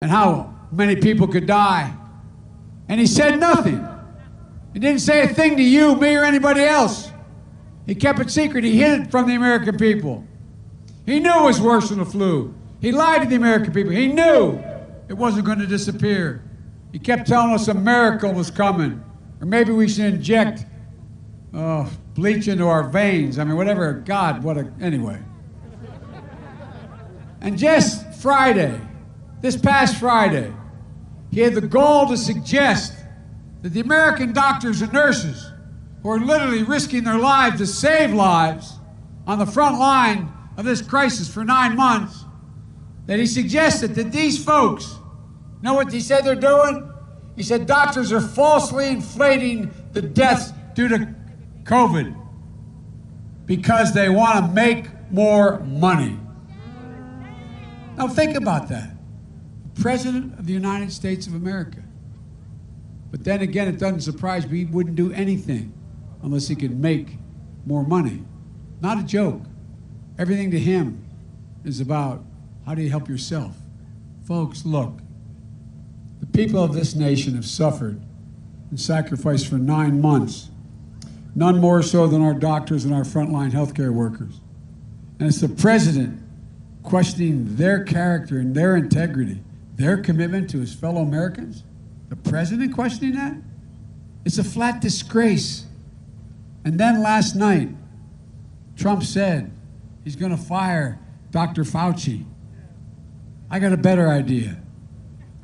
and how many people could die. And he said nothing. He didn't say a thing to you, me, or anybody else. He kept it secret. He hid it from the American people. He knew it was worse than the flu. He lied to the American people. He knew it wasn't going to disappear. He kept telling us a miracle was coming. Or maybe we should inject bleach into our veins. I mean, whatever. God, anyway. And just Friday, this past Friday, he had the gall to suggest that the American doctors and nurses who are literally risking their lives to save lives on the front line of this crisis for 9 months, that he suggested that these folks, know what he said they're doing? He said doctors are falsely inflating the deaths due to COVID because they want to make more money. Now think about that. The President of the United States of America. But then again, it doesn't surprise me, he wouldn't do anything unless he could make more money. Not a joke. Everything to him is about how do you help yourself? Folks, look. The people of this nation have suffered and sacrificed for 9 months, none more so than our doctors and our frontline healthcare workers. And it's the president questioning their character and their integrity, their commitment to his fellow Americans. The president questioning that? It's a flat disgrace. And then last night, Trump said he's going to fire Dr. Fauci. I got a better idea.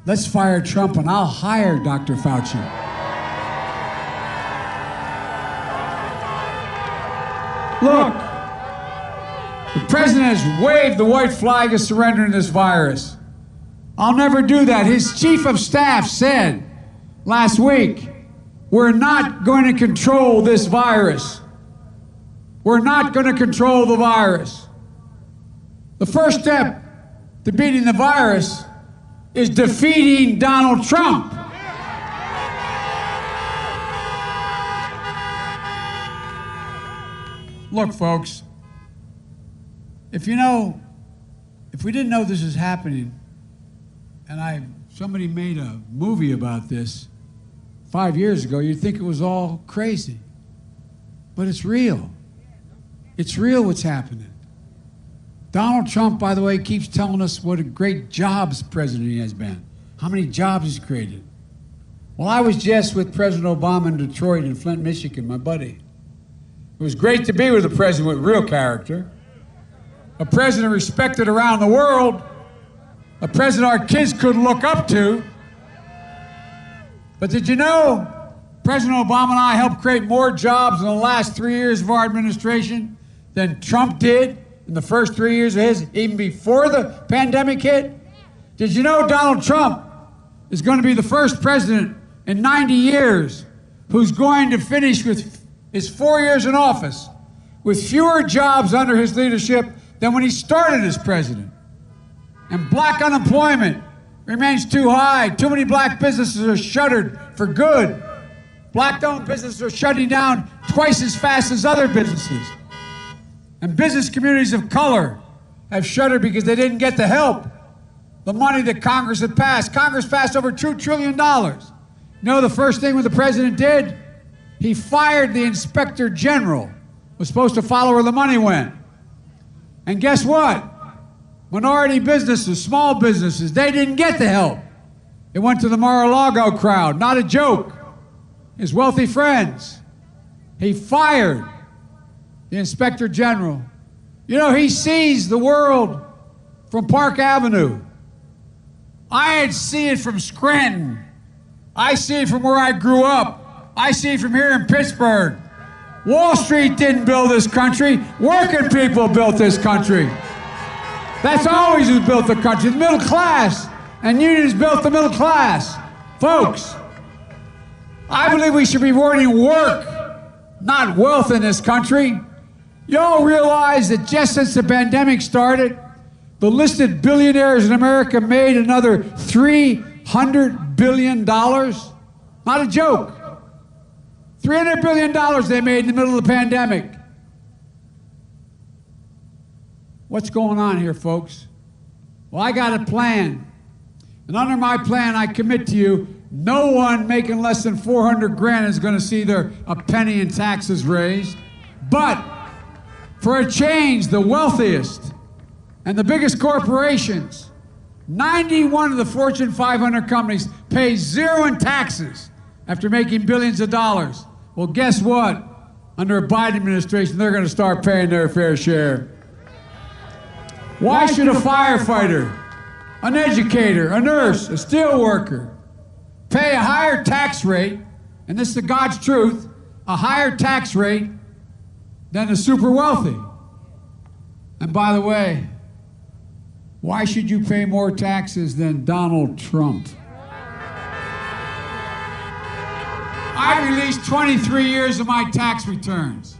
Let's fire Trump and I'll hire Dr. Fauci. Look, the president has waved the white flag of surrendering this virus. I'll never do that. His chief of staff said last week, we're not going to control this virus. We're not going to control the virus. The first step to beating the virus is defeating Donald Trump. Look, folks, if we didn't know this was happening, and somebody made a movie about this 5 years ago, you'd think it was all crazy. But it's real. It's real what's happening. Donald Trump, by the way, keeps telling us what a great jobs president he has been, how many jobs he's created. Well, I was just with President Obama in Detroit and Flint, Michigan, my buddy. It was great to be with a president with real character, a president respected around the world, a president our kids could look up to. But did you know President Obama and I helped create more jobs in the last 3 years of our administration than Trump did in the first 3 years of his, even before the pandemic hit? Did you know Donald Trump is going to be the first president in 90 years who's going to finish with his 4 years in office with fewer jobs under his leadership than when he started as president? And black unemployment remains too high. Too many black businesses are shuttered for good. Black-owned businesses are shutting down twice as fast as other businesses. And business communities of color have shuttered because they didn't get the help, the money that Congress had passed. Congress passed over $2 trillion. You know the first thing the president did? He fired the inspector general, was supposed to follow where the money went. And guess what? Minority businesses, small businesses, they didn't get the help. It went to the Mar-a-Lago crowd, not a joke. His wealthy friends. He fired the inspector general. You know, he sees the world from Park Avenue. I see it from Scranton. I see it from where I grew up. I see it from here in Pittsburgh. Wall Street didn't build this country. Working people built this country. That's always who built the country, the middle class. And unions built the middle class. Folks, I believe we should be rewarding work, not wealth in this country. Y'all realize that just since the pandemic started, the listed billionaires in America made another $300 billion? Not a joke. $300 billion they made in the middle of the pandemic. What's going on here, folks? Well, I got a plan. And under my plan, I commit to you, no one making less than 400 grand is going to see a penny in taxes raised. But for a change, the wealthiest and the biggest corporations, 91 of the Fortune 500 companies pay zero in taxes after making billions of dollars. Well, guess what? Under a Biden administration, they're going to start paying their fair share. Why should a firefighter, an educator, a nurse, a steel worker pay a higher tax rate, and this is the God's truth, a higher tax rate than the super wealthy? And by the way, why should you pay more taxes than Donald Trump? I released 23 years of my tax returns.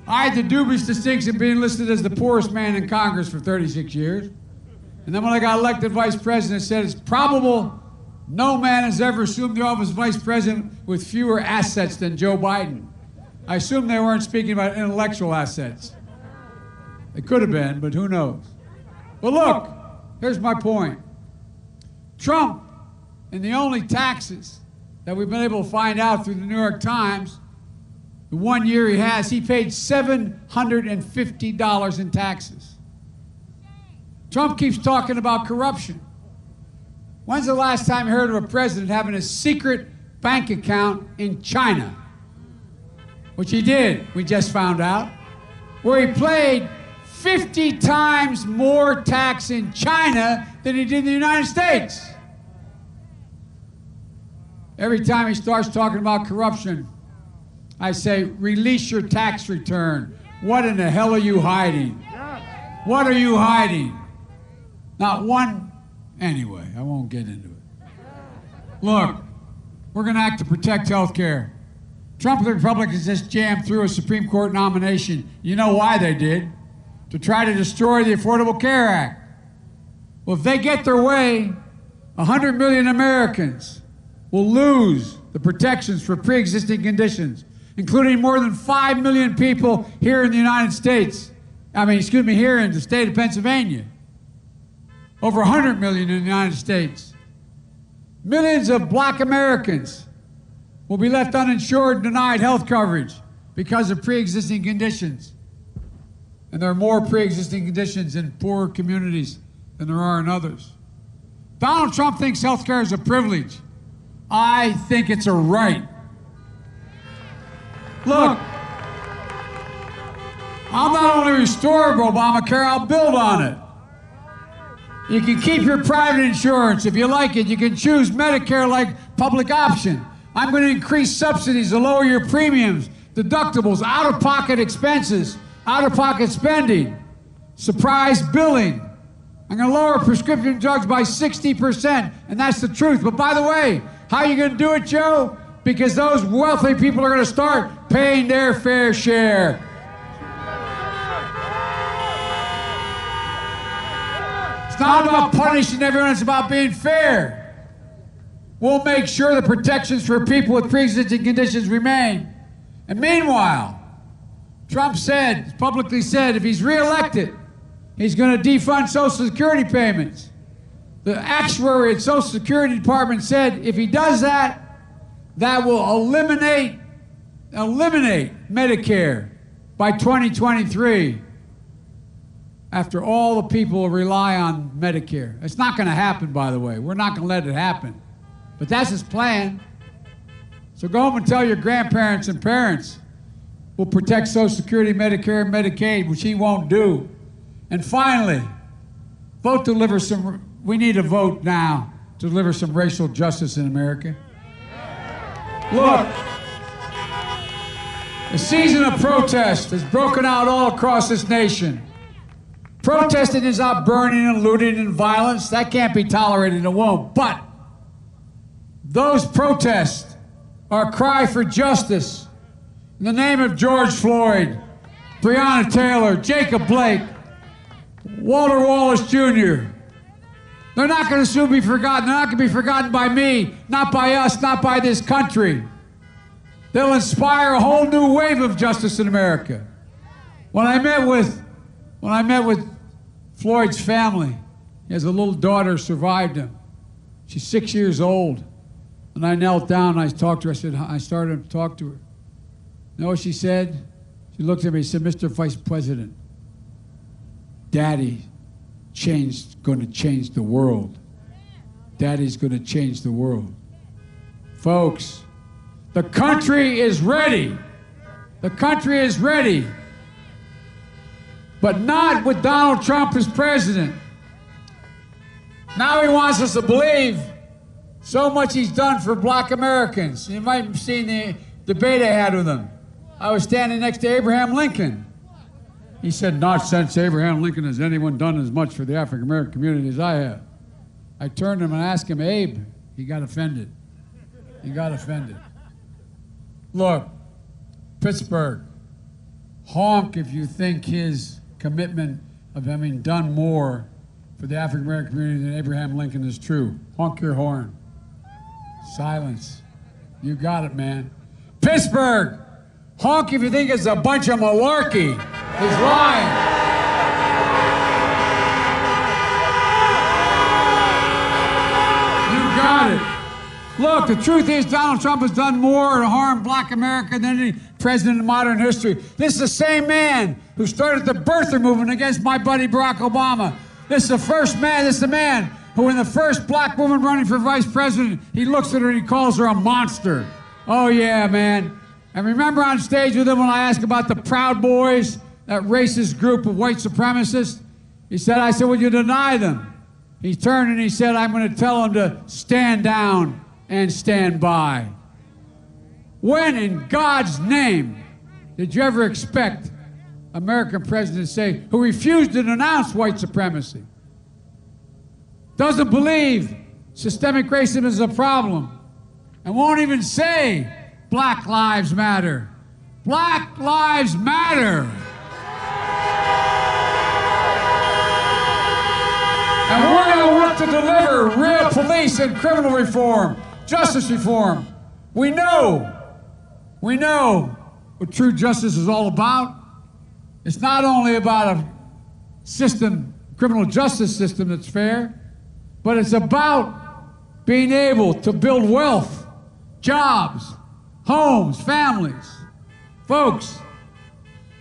I had the dubious distinction of being listed as the poorest man in Congress for 36 years. And then when I got elected vice president, it said it's probable no man has ever assumed the office of vice president with fewer assets than Joe Biden. I assume they weren't speaking about intellectual assets. It could have been, but who knows? But look, here's my point. Trump, and the only taxes that we've been able to find out through the New York Times, the 1 year he paid $750 in taxes. Trump keeps talking about corruption. When's the last time you heard of a president having a secret bank account in China? Which he did, we just found out, where he paid 50 times more tax in China than he did in the United States. Every time he starts talking about corruption, I say, release your tax return. What in the hell are you hiding? What are you hiding? Not one. Anyway, I won't get into it. Look, we're going to act to protect health care. Trump and the Republicans just jammed through a Supreme Court nomination. You know why they did? To try to destroy the Affordable Care Act. Well, if they get their way, 100 million Americans will lose the protections for pre-existing conditions, including more than 5 million people here in the United States. Here in the state of Pennsylvania. Over 100 million in the United States. Millions of black Americans will be left uninsured and denied health coverage because of pre-existing conditions. And there are more pre-existing conditions in poorer communities than there are in others. Donald Trump thinks health care is a privilege. I think it's a right. Look, I'll not only restore Obamacare, I'll build on it. You can keep your private insurance. If you like it, you can choose Medicare like public option. I'm going to increase subsidies to lower your premiums, deductibles, out-of-pocket expenses, out-of-pocket spending, surprise billing. I'm going to lower prescription drugs by 60%, and that's the truth. But by the way, how are you going to do it, Joe? Because those wealthy people are going to start paying their fair share. It's not about punishing everyone, it's about being fair. We'll make sure the protections for people with pre-existing conditions remain. And meanwhile, Trump publicly said, if he's reelected, he's going to defund Social Security payments. The actuary at Social Security Department said if he does that, that will eliminate Medicare by 2023. After all the people rely on Medicare. It's not going to happen, by the way. We're not going to let it happen. But that's his plan. So go home and tell your grandparents and parents we'll protect Social Security, Medicare, and Medicaid, which he won't do. And finally, we need a vote now to deliver some racial justice in America. Look, the season of protest has broken out all across this nation. Protesting is not burning and looting and violence. That can't be tolerated, it won't. But those protests are a cry for justice in the name of George Floyd, Breonna Taylor, Jacob Blake, Walter Wallace Jr. They're not going to soon be forgotten. They're not going to be forgotten by me, not by us, not by this country. They'll inspire a whole new wave of justice in America. When I met with Floyd's family, he has a little daughter, survived him. She's 6 years old. And I knelt down and I talked to her. I started to talk to her. You know what she said? She looked at me and said, Mr. Vice President, Daddy going to change the world. Daddy's going to change the world. Folks, the country is ready. The country is ready. But not with Donald Trump as president. Now he wants us to believe so much he's done for black Americans. You might have seen the debate I had with him. I was standing next to Abraham Lincoln. He said, not since Abraham Lincoln has anyone done as much for the African American community as I have. I turned to him and asked him, Abe, he got offended. He got offended. Look, Pittsburgh, honk if you think his commitment of having done more for the African American community than Abraham Lincoln is true. Honk your horn. Silence. You got it, man. Pittsburgh, honk if you think it's a bunch of malarkey. He's lying. You got it. Look, the truth is Donald Trump has done more to harm black America than any president in modern history. This is the same man who started the birther movement against my buddy Barack Obama. This is the first man, this is the man who, in the first black woman running for vice president, he looks at her and he calls her a monster. Oh yeah, man. And remember on stage with him when I asked about the Proud Boys, that racist group of white supremacists? I said, will you deny them? He turned and he said, I'm going to tell them to stand down and stand by. When in God's name did you ever expect American president to say, who refused to denounce white supremacy, doesn't believe systemic racism is a problem, and won't even say Black Lives Matter? Black Lives Matter. And we're going to work to deliver real police and criminal reform, justice reform. We know what true justice is all about. It's not only about a system, criminal justice system that's fair, but it's about being able to build wealth, jobs, homes, families. Folks,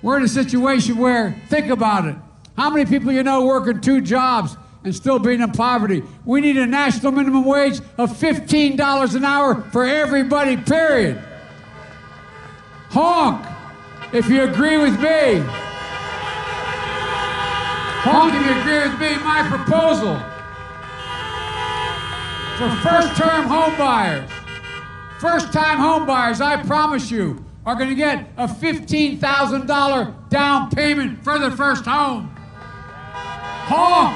we're in a situation where, think about it, how many people you know working 2 jobs and still being in poverty? We need a national minimum wage of $15 an hour for everybody, period. Honk if you agree with me. Honk if you agree with me, my proposal for first-term home buyers. First-time home buyers, I promise you, are going to get a $15,000 down payment for their first home. Honk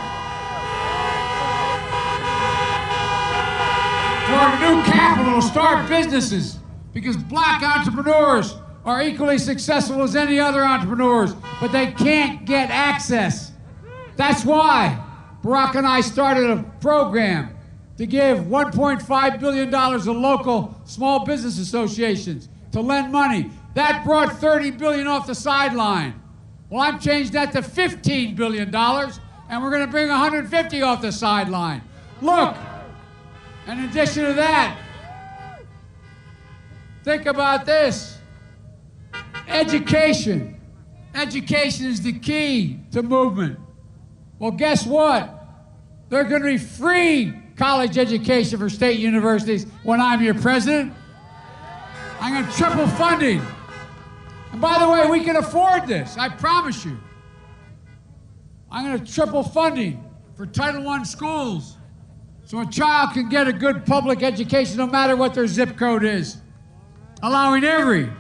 for new capital to start businesses, because black entrepreneurs are equally successful as any other entrepreneurs, but they can't get access. That's why Barack and I started a program to give $1.5 billion to local small business associations to lend money. That brought $30 billion off the sideline. Well, I've changed that to $15 billion, and we're going to bring 150 off the sideline. Look, in addition to that, think about this. Education. Education is the key to movement. Well, guess what? They're going to be free college education for state universities when I'm your president. I'm going to triple funding. And by the way, we can afford this, I promise you. I'm going to triple funding for Title I schools so a child can get a good public education no matter what their zip code is. Allowing every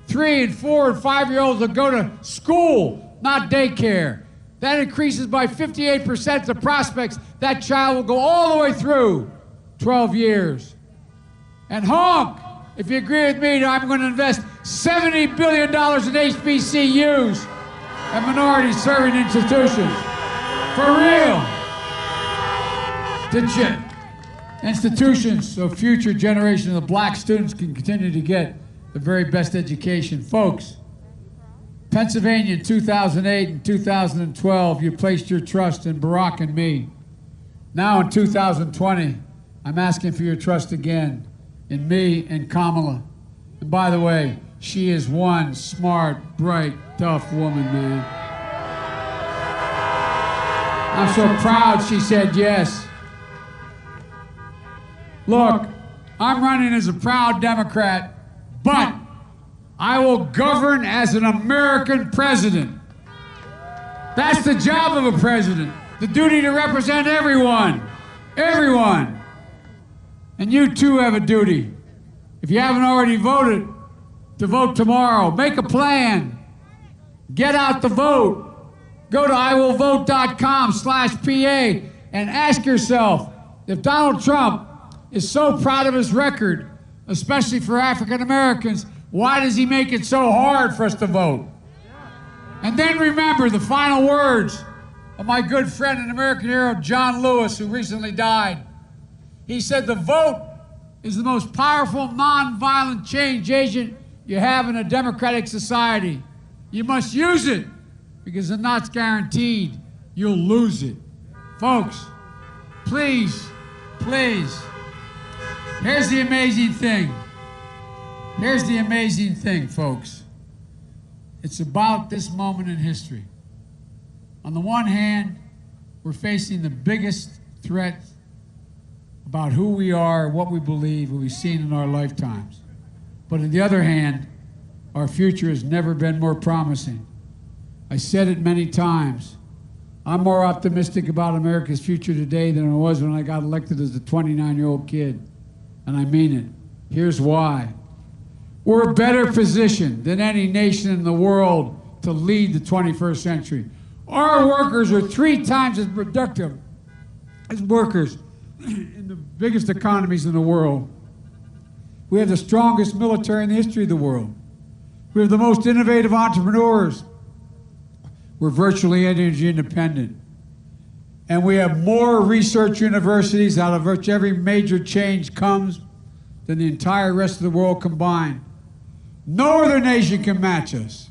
3-, 4-, and 5-year-olds to go to school, not daycare. That increases by 58% the prospects that child will go all the way through 12 years. And honk, if you agree with me, I'm going to invest $70 billion in HBCUs and minority-serving institutions. For real. Institutions so future generations of black students can continue to get the very best education. Folks, Pennsylvania in 2008 and 2012, you placed your trust in Barack and me. Now in 2020, I'm asking for your trust again in me and Kamala. And by the way, she is one smart, bright, tough woman, man. I'm so proud she said yes. Look, I'm running as a proud Democrat, but I will govern as an American president. That's the job of a president, the duty to represent everyone, everyone. And you too have a duty. If you haven't already voted, to vote tomorrow. Make a plan. Get out the vote. Go to iwillvote.com/PA and ask yourself, if Donald Trump is so proud of his record, especially for African Americans, why does he make it so hard for us to vote? And then remember the final words of my good friend and American hero, John Lewis, who recently died. He said, the vote is the most powerful nonviolent change agent you have in a democratic society. You must use it, because if not, it's guaranteed you'll lose it. Folks, please, please. Here's the amazing thing. Here's the amazing thing, folks. It's about this moment in history. On the one hand, we're facing the biggest threat about who we are, what we believe, what we've seen in our lifetimes. But on the other hand, our future has never been more promising. I said it many times. I'm more optimistic about America's future today than I was when I got elected as a 29-year-old kid. And I mean it. Here's why. We're better positioned than any nation in the world to lead the 21st century. Our workers are 3 times as productive as workers in the biggest economies in the world. We have the strongest military in the history of the world. We have the most innovative entrepreneurs. We're virtually energy independent. And we have more research universities out of which every major change comes than the entire rest of the world combined. No other nation can match us.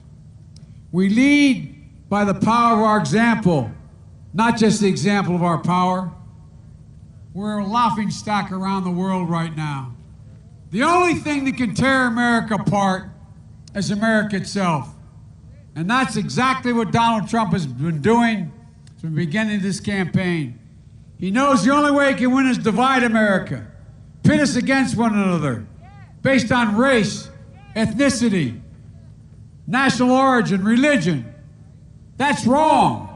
We lead by the power of our example, not just the example of our power. We're a laughingstock around the world right now. The only thing that can tear America apart is America itself. And that's exactly what Donald Trump has been doing from the beginning of this campaign. He knows the only way he can win is divide America, pit us against one another, based on race, ethnicity, national origin, religion. That's wrong.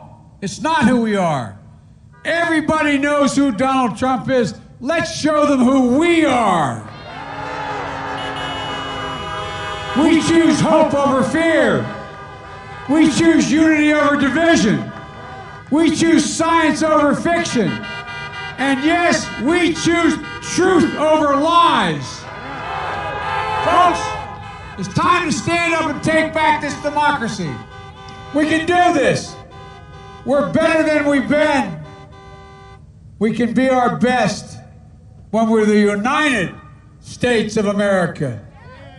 It's not who we are. Everybody knows who Donald Trump is. Let's show them who we are. We choose hope over fear. We choose unity over division. We choose science over fiction. And yes, we choose truth over lies. Folks, it's time to stand up and take back this democracy. We can do this. We're better than we've been. We can be our best when we're the United States of America.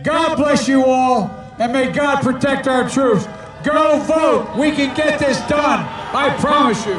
God bless you all, and may God protect our troops. Go vote. We can get this done. I promise you.